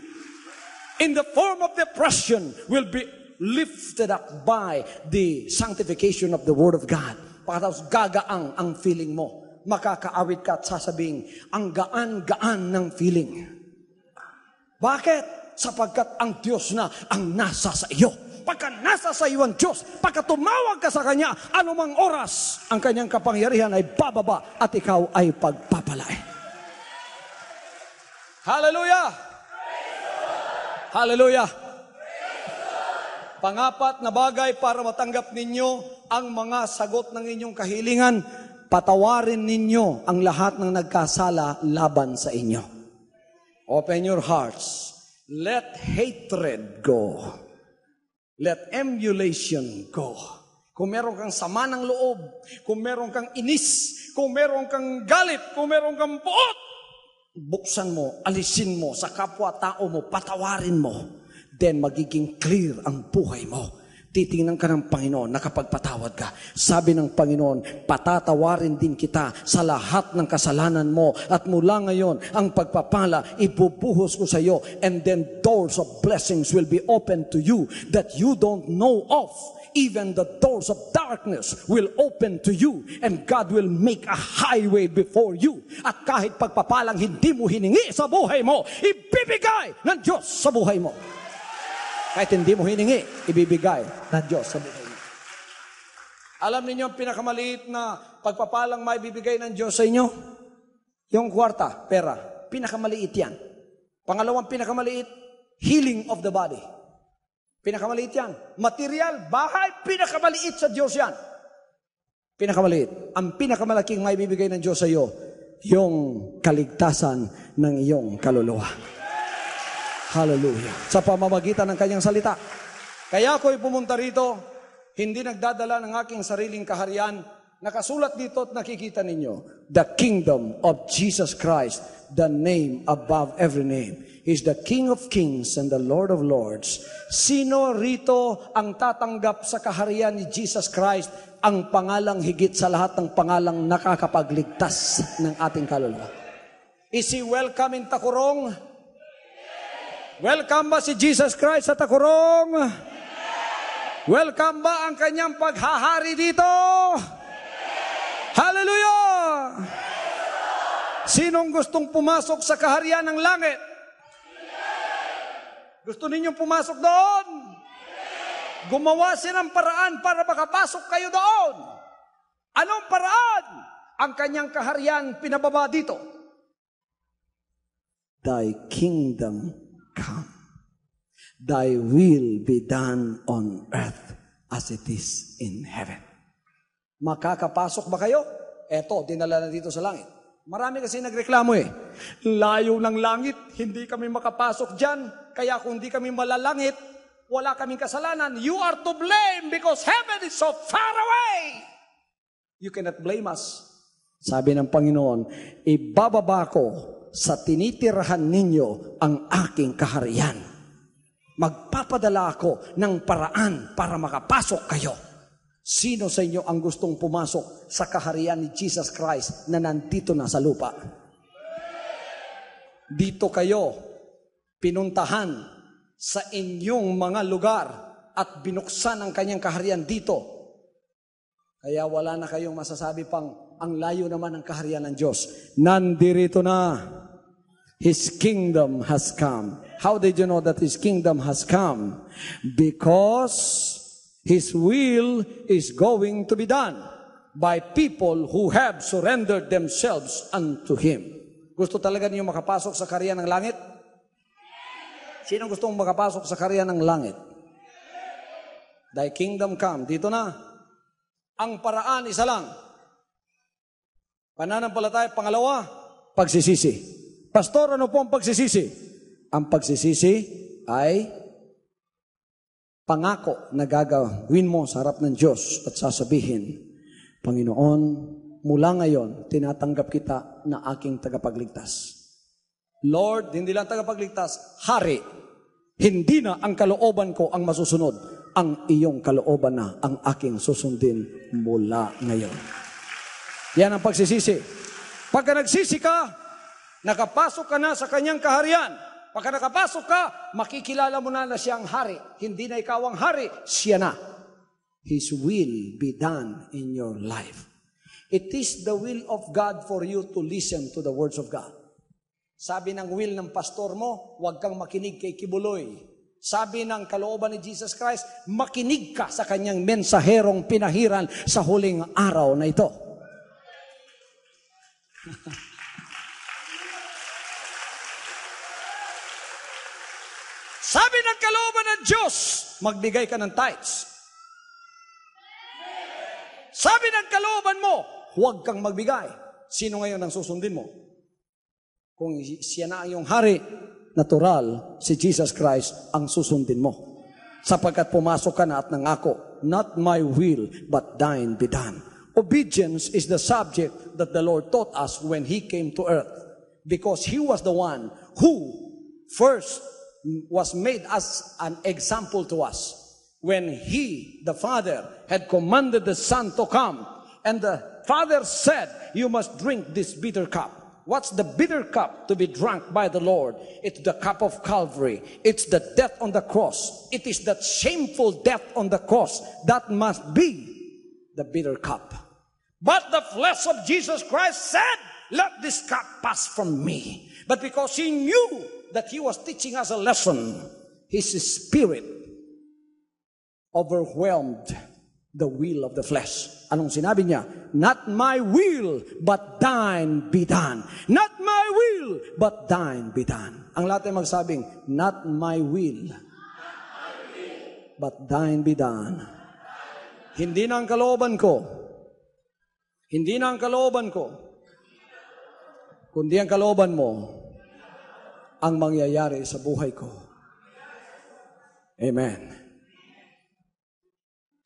Speaker 2: in the form of depression will be lifted up by the sanctification of the Word of God. Pagkatapos gagaang ang feeling mo. Makakaawit ka at sasabing, ang gaan-gaan ng feeling. Bakit? Sapagkat ang Diyos na ang nasa sa iyo. pagka nasa sa iyo ang Diyos, pagka tumawag ka sa Kanya, anumang oras, ang Kanyang kapangyarihan ay bababa at ikaw ay pagpapalain. Hallelujah! Hallelujah! Pangapat na bagay para matanggap ninyo ang mga sagot ng inyong kahilingan, patawarin ninyo ang lahat ng nagkasala laban sa inyo. Open your hearts. Let hatred go. Let emulation go. Kung meron kang sama ng loob, kung meron kang inis, kung meron kang galit, kung meron kang buot, buksan mo, alisin mo sa kapwa-tao mo, patawarin mo. Then magiging clear ang buhay mo. Titingnan ka ng Panginoon, nakapagpatawad ka. Sabi ng Panginoon, patatawarin din kita sa lahat ng kasalanan mo. At mula ngayon, ang pagpapala, ibubuhos ko sa iyo. And then doors of blessings will be open to you that you don't know of. Even the doors of darkness will open to you. And God will make a highway before you. At kahit pagpapalang hindi mo hiningi sa buhay mo, ibibigay ng Diyos sa buhay mo. Kahit hindi mo hiningi, ibibigay ng Diyos sa buhay mo. Alam niyo ang pinakamaliit na pagpapalang maibibigay ng Diyos sa inyo? Yung kwarta, pera. Pinakamaliit yan. Pangalawang pinakamaliit, healing of the body. Pinakamaliit yan. Material, bahay, pinakamaliit sa Diyos yan. Pinakamaliit. Ang pinakamalaking maibibigay ng Diyos sa iyo, yung kaligtasan ng iyong kaluluwa. Hallelujah. Sa pamamagitan ng Kanyang salita. Kaya ako'y pumunta rito, hindi nagdadala ng aking sariling kaharian. Nakasulat dito at nakikita ninyo, the kingdom of Jesus Christ, the name above every name. He's the King of kings and the Lord of lords. Sino rito ang tatanggap sa kaharian ni Jesus Christ, ang pangalang higit sa lahat ng pangalang nakakapagligtas ng ating kaluluwa? Is he welcome in Takurong? Welcome ba si Jesus Christ sa Takurong? Welcome ba ang Kanyang paghahari dito? Hallelujah! Sinong gustong pumasok sa kaharian ng langit? Gusto ninyong pumasok doon? Gumawa siya ng paraan para makapasok kayo doon. Anong paraan? Ang Kanyang kaharian pinababa dito. Thy kingdom come. Thy will be done on earth as it is in heaven. Makakapasok ba kayo? Eto, dinala na dito sa langit. Marami kasi nagreklamo Layo ng langit, hindi kami makapasok dyan. Kaya kung hindi kami malalangit, wala kaming kasalanan. You are to blame because heaven is so far away. You cannot blame us. Sabi ng Panginoon, ibababa ko sa tinitirahan ninyo ang aking kaharian. Magpapadala ako ng paraan para makapasok kayo. Sino sa inyo ang gustong pumasok sa kaharian ni Jesus Christ na nandito na sa lupa? Dito kayo pinuntahan sa inyong mga lugar at binuksan ang Kanyang kaharian dito. Kaya wala na kayong masasabi pang ang layo naman ng kaharian ng Diyos. Nandirito na. His kingdom has come. How did you know that His kingdom has come? Because His will is going to be done by people who have surrendered themselves unto Him. Gusto talaga niyo makapasok sa kaharian ng langit? Sino gustong makapasok sa kaharian ng langit? Thy kingdom come. Dito na. Ang paraan isa lang. Pananampalataya. Pangalawa, pagsisisi. Pastor, ano po ang pagsisisi? Ang pagsisisi ay pangako na gagawin mo sa harap ng Diyos at sasabihin, Panginoon, mula ngayon, tinatanggap kita na aking tagapagligtas. Lord, hindi lang tagapagligtas, Hari, hindi na ang kalooban ko ang masusunod, ang iyong kalooban na ang aking susundin mula ngayon. Yan ang pagsisisi. Pagka nagsisi ka, nakapasok ka na sa Kanyang kaharian. Pagka nakapasok ka, makikilala mo na siyang hari. Hindi na ikaw ang hari, siya na. His will be done in your life. It is the will of God for you to listen to the words of God. Sabi ng will ng pastor mo, huwag kang makinig kay Kibuloy. Sabi ng kalooban ni Jesus Christ, makinig ka sa kanyang mensaherong pinahiran sa huling araw na ito. Sabi ng kalooban ng Diyos, magbigay ka ng tithes. Sabi ng kalooban mo, huwag kang magbigay. Sino ngayon ang susundin mo? Kung siya na ang iyong hari, natural, si Jesus Christ ang susundin mo. Sapagkat pumasok ka na at nangako, not my will, but thine be done. Obedience is the subject that the Lord taught us when He came to earth. Because He was the one who first was made as an example to us. When He, the Father, had commanded the Son to come, and the Father said, you must drink this bitter cup. What's the bitter cup to be drunk by the Lord? It's the cup of Calvary. It's the death on the cross. It is that shameful death on the cross that must be the bitter cup. But the flesh of Jesus Christ said, let this cup pass from me. But because He knew that He was teaching us a lesson, His Spirit overwhelmed the will of the flesh. Anong sinabi niya? Not my will, but thine be done. Not my will, but thine be done. Ang lahat ay magsabing, not my will, but thine be done. Hindi na ang kalooban ko. Hindi na ang kalooban ko. Kundi ang kalooban mo ang mangyayari sa buhay ko. Amen.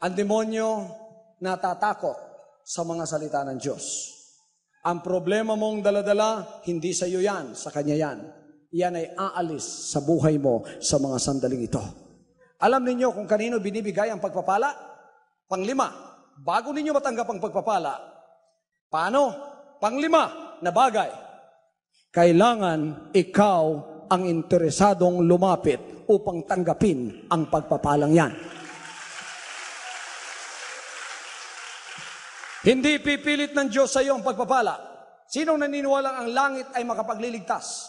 Speaker 2: Ang demonyo natatakot sa mga salita ng Diyos. Ang problema mong daladala, hindi sa iyo yan, sa Kanya yan. Yan ay aalis sa buhay mo sa mga sandaling ito. Alam ninyo kung kanino binibigay ang pagpapala? Panglima, bago ninyo matanggap ang pagpapala, paano? Panglima na bagay. Kailangan ikaw ang interesadong lumapit upang tanggapin ang pagpapalang yan. Hindi pipilit ng Diyos sa iyo ang pagpapala. Sinong naniniwala ang langit ay makapagliligtas?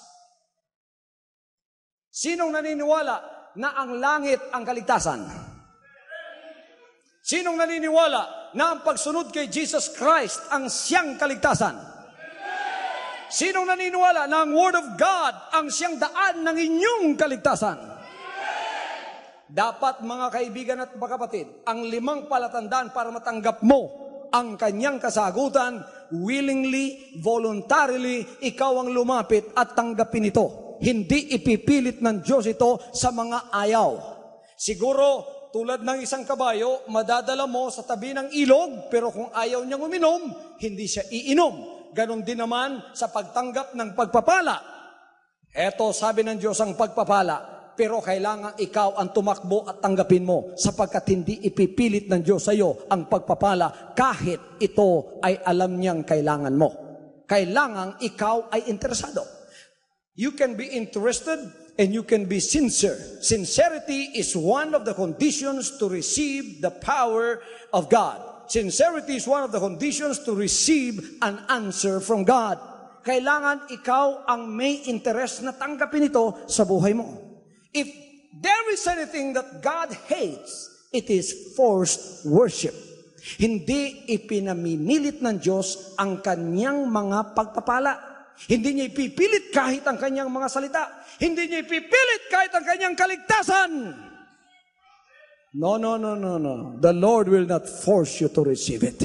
Speaker 2: Sinong naniniwala na ang langit ang kaligtasan? Sinong naniniwala na ang pagsunod kay Jesus Christ ang siyang kaligtasan? Sinong naniniwala na ang Word of God ang siyang daan ng inyong kaligtasan? Dapat mga kaibigan at mga kapatid, ang 5 palatandaan para matanggap mo ang kanyang kasagutan, willingly, voluntarily, ikaw ang lumapit at tanggapin ito. Hindi ipipilit ng Diyos ito sa mga ayaw. Siguro, tulad ng isang kabayo, madadala mo sa tabi ng ilog, pero kung ayaw niyang uminom, hindi siya iinom. Ganon din naman sa pagtanggap ng pagpapala. Eto, sabi ng Diyos ang pagpapala, pero kailangan ikaw ang tumakbo at tanggapin mo sapagkat hindi ipipilit ng Diyos sa iyo ang pagpapala kahit ito ay alam niyang kailangan mo. Kailangan ikaw ay interesado. You can be interested and you can be sincere. Sincerity is one of the conditions to receive the power of God. Sincerity is one of the conditions to receive an answer from God. Kailangan ikaw ang may interest na tanggapin ito sa buhay mo. If there is anything that God hates, it is forced worship. Hindi ipinamimilit ng Diyos ang kanyang mga pagpapala. Hindi niya ipipilit kahit ang kanyang mga salita. Hindi niya ipipilit kahit ang kanyang kaligtasan. No. The Lord will not force you to receive it.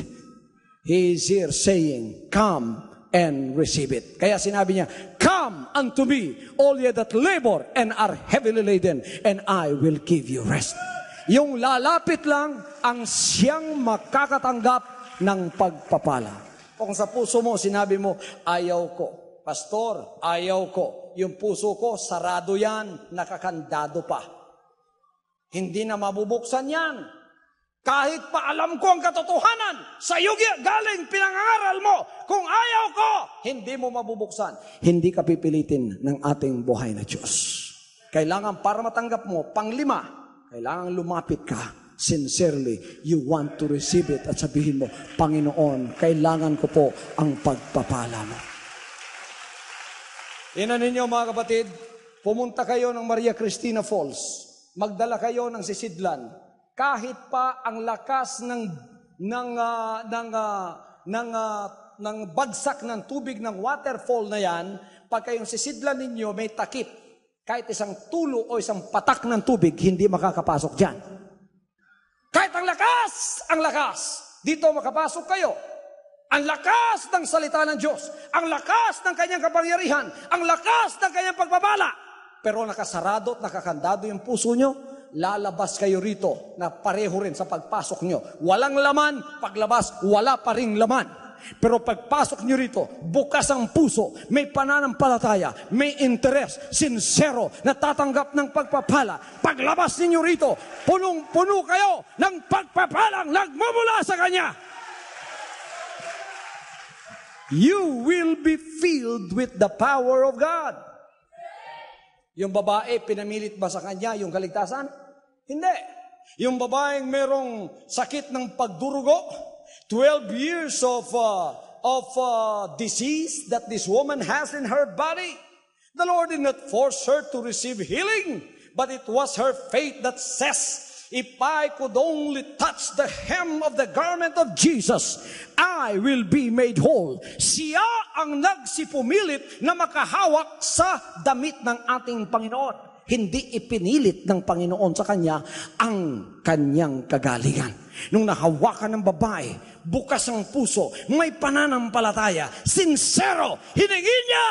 Speaker 2: He is here saying, come and receive it. Kaya sinabi niya, come unto me, all ye that labor and are heavily laden, and I will give you rest. Yung lalapit lang ang siyang makakatanggap ng pagpapala. Kung sa puso mo, sinabi mo, ayaw ko. Pastor, ayaw ko. Yung puso ko, sarado yan, nakakandado pa. Hindi na mabubuksan yan. Kahit pa alam ko ang katotohanan, sa iyo galing pinangangaral mo, kung ayaw ko, hindi mo mabubuksan. Hindi ka pipilitin ng ating buhay na Diyos. Kailangan para matanggap mo, panglima, kailangan lumapit ka. Sincerely, you want to receive it at sabihin mo, Panginoon, kailangan ko po ang pagpapala mo. Tingnan ninyo mga kapatid, pumunta kayo ng Maria Cristina Falls. magdala kayo ng sisidlan. Kahit pa ang lakas ng bagsak ng tubig ng waterfall na yan, pag kayong sisidlan ninyo may takip, kahit isang tulo o isang patak ng tubig, hindi makakapasok dyan. Kahit ang lakas, dito makapasok kayo. Ang lakas ng salita ng Diyos, ang lakas ng kanyang kapangyarihan, ang lakas ng kanyang pagpapala. Pero nakasarado at nakakandado yung puso nyo, lalabas kayo rito na pareho rin sa pagpasok nyo. Walang laman, paglabas, wala pa ring laman. Pero pagpasok nyo rito, bukas ang puso, may pananampalataya, may interes, sincero, natatanggap ng pagpapala. Paglabas ninyo rito, punong-puno kayo ng pagpapalang nagmumula sa Kanya. You will be filled with the power of God. Yung babae, pinamilit ba sa kanya yung kaligtasan? Hindi. Yung babaeng merong sakit ng pagdurugo, 12 years of disease that this woman has in her body, the Lord did not force her to receive healing, but it was her faith that says, if I could only touch the hem of the garment of Jesus, I will be made whole. Siya ang nagsipumilit na makahawak sa damit ng ating Panginoon. Hindi ipinilit ng Panginoon sa kanya ang kanyang kagalingan. Nung nahawakan ng babae, bukas ang puso, may pananampalataya, sincero, hiningi niya.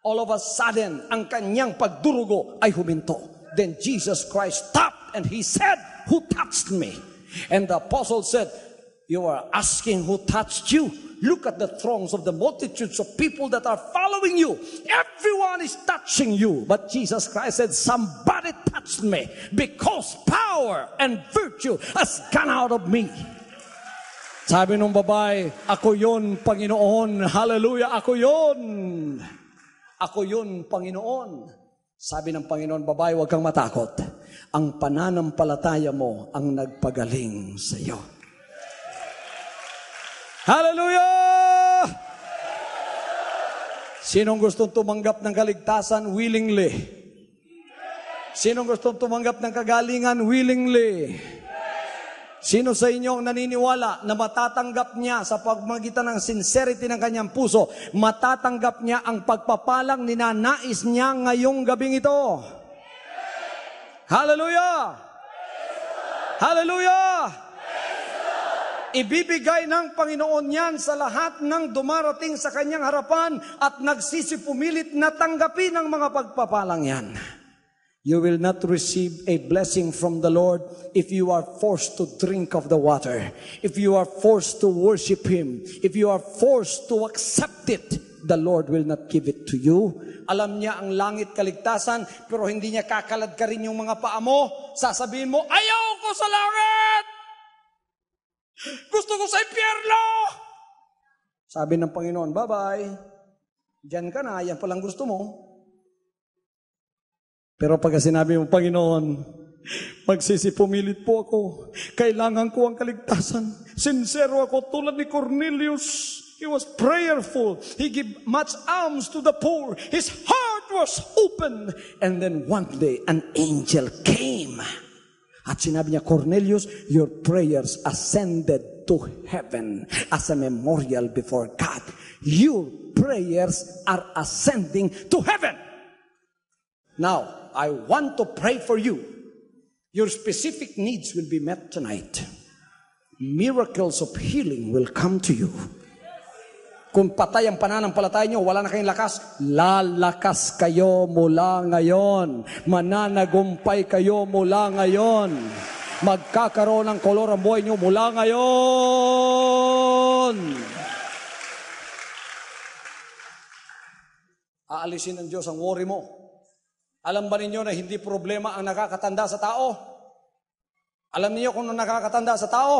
Speaker 2: All of a sudden, ang kanyang pagdurugo ay huminto. Then Jesus Christ stopped and He said, "Who touched me?" And the apostle said, "You are asking who touched you? Look at the throngs of the multitudes of people that are following you. Everyone is touching you." But Jesus Christ said, "Somebody touched me because power and virtue has gone out of me." Sabi nung babae, "Ako yun, Panginoon." Hallelujah, ako yun. Ako yun, Panginoon. Sabi ng Panginoon, babae, huwag kang matakot. Ang pananampalataya mo ang nagpagaling sa iyo. Hallelujah! Sinong gustong tumanggap ng kaligtasan? Willingly. Sinong gustong tumanggap ng kagalingan? Willingly. Sino sa inyo ang naniniwala na matatanggap niya sa pagmagitan ng sincerity ng kanyang puso, matatanggap niya ang pagpapalang ninanais niya ngayong gabing ito? Hallelujah! Hallelujah! Ibibigay ng Panginoon yan sa lahat ng dumarating sa kanyang harapan at nagsisipumilit na tanggapin ang mga pagpapalang yan. You will not receive a blessing from the Lord if you are forced to drink of the water, if you are forced to worship Him, if you are forced to accept it. The Lord will not give it to you. Alam niya ang langit kaligtasan, pero hindi niya kakalad ka rin yung mga paa mo. Sasabihin mo, ayaw ko sa langit! Gusto ko sa impyerno! Sabi ng Panginoon, bye-bye. Diyan ka na, yan palang gusto mo. Pero pag sinabi mo, Panginoon, magsisipumilit po ako. Kailangan ko ang kaligtasan. Sincero ako tulad ni Cornelius. He was prayerful. He gave much alms to the poor. His heart was open. And then one day, an angel came. At sinabi niya, Cornelius, your prayers ascended to heaven as a memorial before God. Your prayers are ascending to heaven. Now, I want to pray for you. Your specific needs will be met tonight. Miracles of healing will come to you. Kung patay ang pananampalataya nyo, wala na kayong lakas, lalakas kayo mula ngayon. Mananagumpay kayo mula ngayon. Magkakaroon ng kolor ang buhay nyo mula ngayon. Aalisin ng Diyos ang worry mo. Alam ba ninyo na hindi problema ang nakakatanda sa tao? Alam niyo kung nakakatanda sa tao?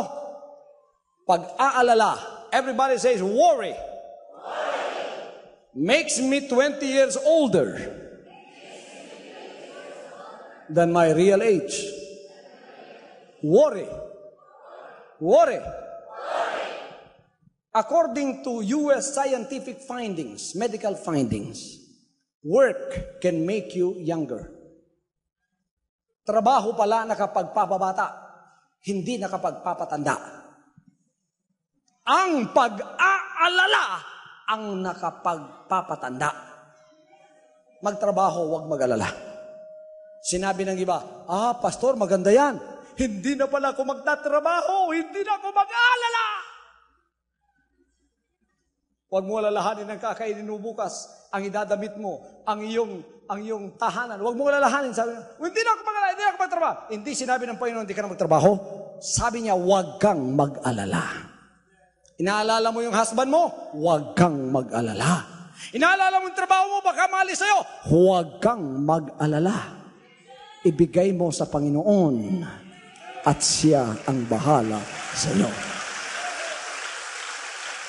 Speaker 2: Pag-aalala. Everybody says, worry. Makes me 20 years older than my real age. Worry. Worry. According to U.S. scientific findings, medical findings, work can make you younger. Trabaho pala nakapagpapabata, hindi nakapagpapatanda. Ang pag-aalala ang nakapagpapatanda. Magtrabaho, huwag mag-alala. Sinabi ng iba, pastor, maganda yan. Hindi na pala ako magtatrabaho, hindi na ako mag-aalala. Huwag mo alalahanin ang kakainin mo bukas, ang idadamit mo, ang iyong tahanan. Huwag mo alalahanin. Sabi niya, hindi na ako mag-alala, hindi na ako magtrabaho. Hindi sinabi ng Panginoon, hindi ka na magtrabaho. Sabi niya, huwag kang mag-alala. Inaalala mo yung husband mo? Huwag kang mag-alala. Inaalala mo yung trabaho mo, baka maalis sa'yo? Huwag kang mag-alala. Ibigay mo sa Panginoon at siya ang bahala sa iyo.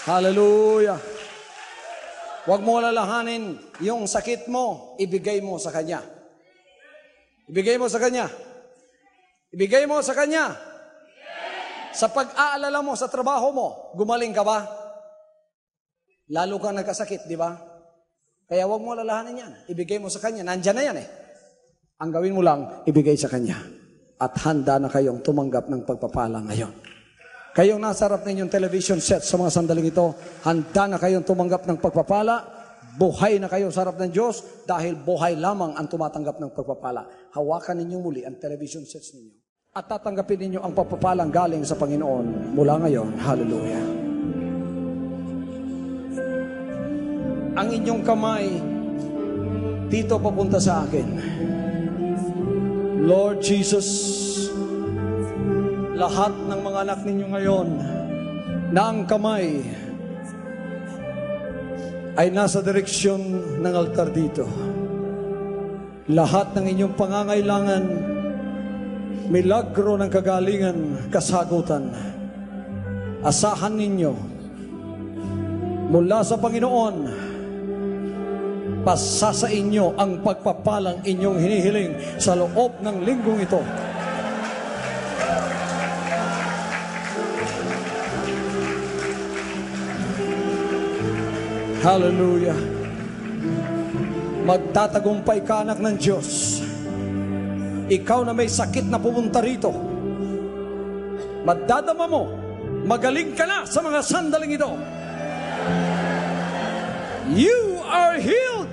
Speaker 2: Hallelujah. Huwag mo alalahanin yung sakit mo, ibigay mo sa Kanya. Ibigay mo sa Kanya. Ibigay mo sa Kanya. Sa pag-aalala mo sa trabaho mo, gumaling ka ba? Lalo kang nagkasakit, di ba? Kaya huwag mo alalahanin yan. Ibigay mo sa Kanya. Nandyan na yan eh. Ang gawin mo lang, ibigay sa Kanya. At handa na kayong tumanggap ng pagpapala ngayon. Kayong nasa harap ninyong television set sa mga sandaling ito, handa na kayong tumanggap ng pagpapala, buhay na kayo sa harap ng Diyos, dahil buhay lamang ang tumatanggap ng pagpapala. Hawakan ninyong muli ang television sets ninyo. At tatanggapin ninyo ang pagpapalang galing sa Panginoon mula ngayon. Hallelujah. Ang inyong kamay dito papunta sa akin. Lord Jesus, lahat ng mga anak ninyo ngayon na ang kamay ay nasa direksyon ng altar dito. Lahat ng inyong pangangailangan, milagro ng kagalingan, kasagutan, asahan ninyo mula sa Panginoon. Pasa sa inyo ang pagpapalang inyong hinihiling sa loob ng linggong ito. Hallelujah. Magtatagumpay ka, anak ng Diyos. Ikaw na may sakit na pumunta rito, madadama mo, magaling ka na sa mga sandaling ito. You are healed.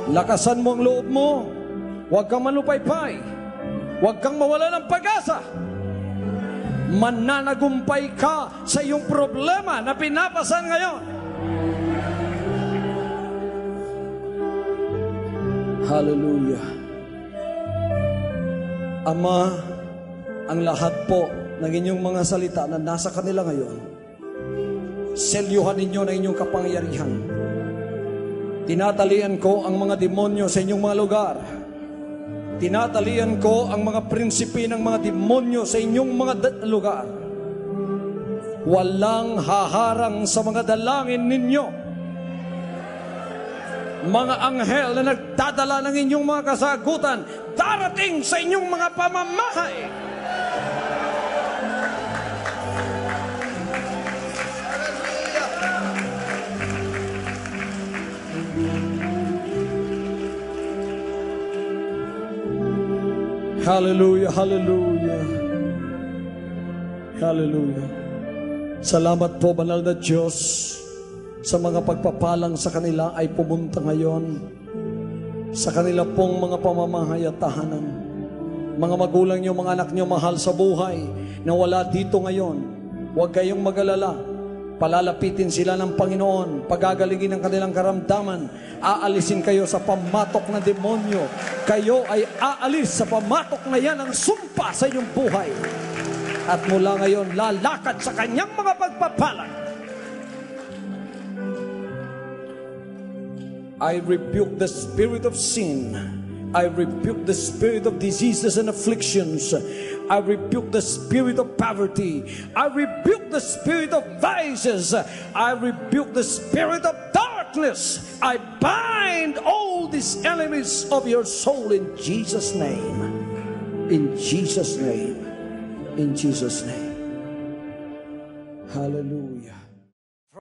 Speaker 2: Lakasan mo ang loob mo. Huwag kang manupaypay. Huwag kang mawala ng pag-asa. Mananagumpay ka sa iyong problema na pinapasan ngayon. Hallelujah. Ama, ang lahat po ng inyong mga salita na nasa kanila ngayon, selyuhan ninyo na inyong kapangyarihan. Tinatalian ko ang mga demonyo sa inyong mga lugar. Tinatalian ko ang mga prinsipe ng mga demonyo sa inyong mga lugar. Walang haharang sa mga dalangin ninyo. Mga anghel na nagdadala ng inyong mga kasagutan, darating sa inyong mga pamamahay. Hallelujah, hallelujah. Hallelujah. Salamat po, banal na Diyos, sa mga pagpapalang sa kanila ay pumunta ngayon sa kanila pong mga pamamahay at tahanan. Mga magulang niyo, mga anak niyo, mahal sa buhay, na wala dito ngayon, huwag kayong mag-alala. Palalapitin sila ng Panginoon, pagagalingin ang kanilang karamdaman, aalisin kayo sa pamatok na demonyo. Kayo ay aalis sa pamatok na yan ang sumpa sa inyong buhay. At mula ngayon, lalakad sa kanyang mga pagpapalang. I rebuke the spirit of sin. I rebuke the spirit of diseases and afflictions. I rebuke the spirit of poverty. I rebuke the spirit of vices. I rebuke the spirit of darkness. I bind all these enemies of your soul in Jesus' name. In Jesus' name. In Jesus' name. Hallelujah.